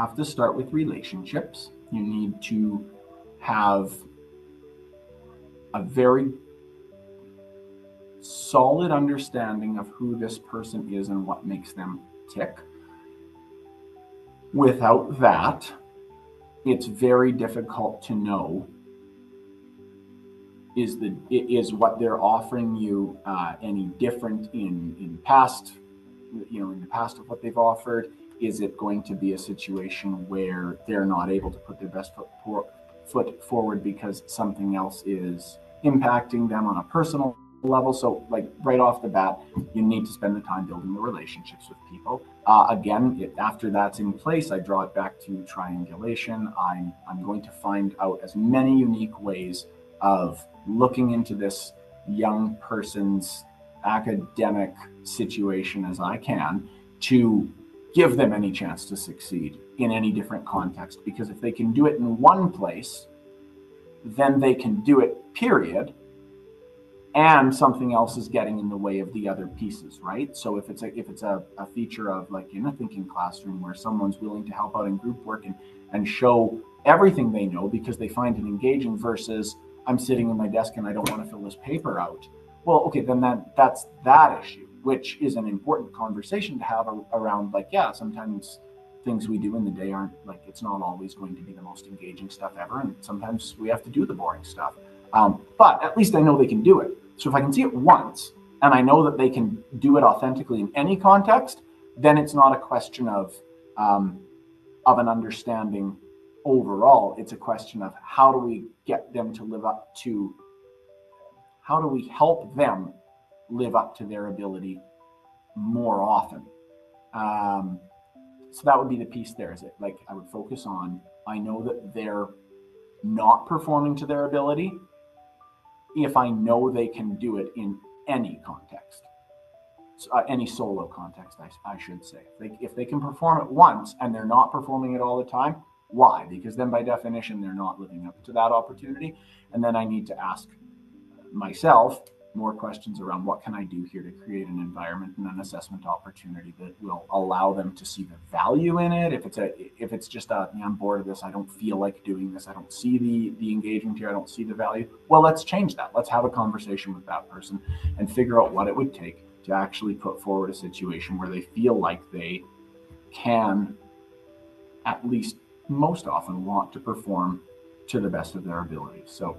have to start with relationships. You need to have a very solid understanding of who this person is and what makes them tick. Without that, it's very difficult to know is what they're offering you any different in past, in the past of what they've offered. Is it going to be a situation where they're not able to put their best foot forward because something else is impacting them on a personal level? So, like, right off the bat, you need to spend the time building the relationships with people. Again, after that's in place, I draw it back to triangulation. I'm going to find out as many unique ways of looking into this young person's academic situation as I can to give them any chance to succeed in any different context. Because if they can do it in one place, then they can do it, period. And something else is getting in the way of the other pieces, right? So if it's a feature of, like, in a thinking classroom where someone's willing to help out in group work and show everything they know because they find it engaging, versus I'm sitting in my desk and I don't want to fill this paper out. Well, okay, then that's that issue, which is an important conversation to have around, like, yeah, sometimes things we do in the day aren't, like, it's not always going to be the most engaging stuff ever, and sometimes we have to do the boring stuff. But at least I know they can do it. So if I can see it once and I know that they can do it authentically in any context, then it's not a question of an understanding overall. It's a question of how do we get them to live up to, how do we help them live up to their ability more often. So that would be the piece there. Is it, like, I would focus on, I know that they're not performing to their ability if I know they can do it in any context, any solo context, I should say. If they can perform it once and they're not performing it all the time, why? Because then by definition, they're not living up to that opportunity. And then I need to ask myself more questions around what can I do here to create an environment and an assessment opportunity that will allow them to see the value in it. If it's just I'm bored of this, I don't feel like doing this, I don't see the engagement here, I don't see the value. Well, let's change that. Let's have a conversation with that person and figure out what it would take to actually put forward a situation where they feel like they can, at least most often, want to perform to the best of their abilities. So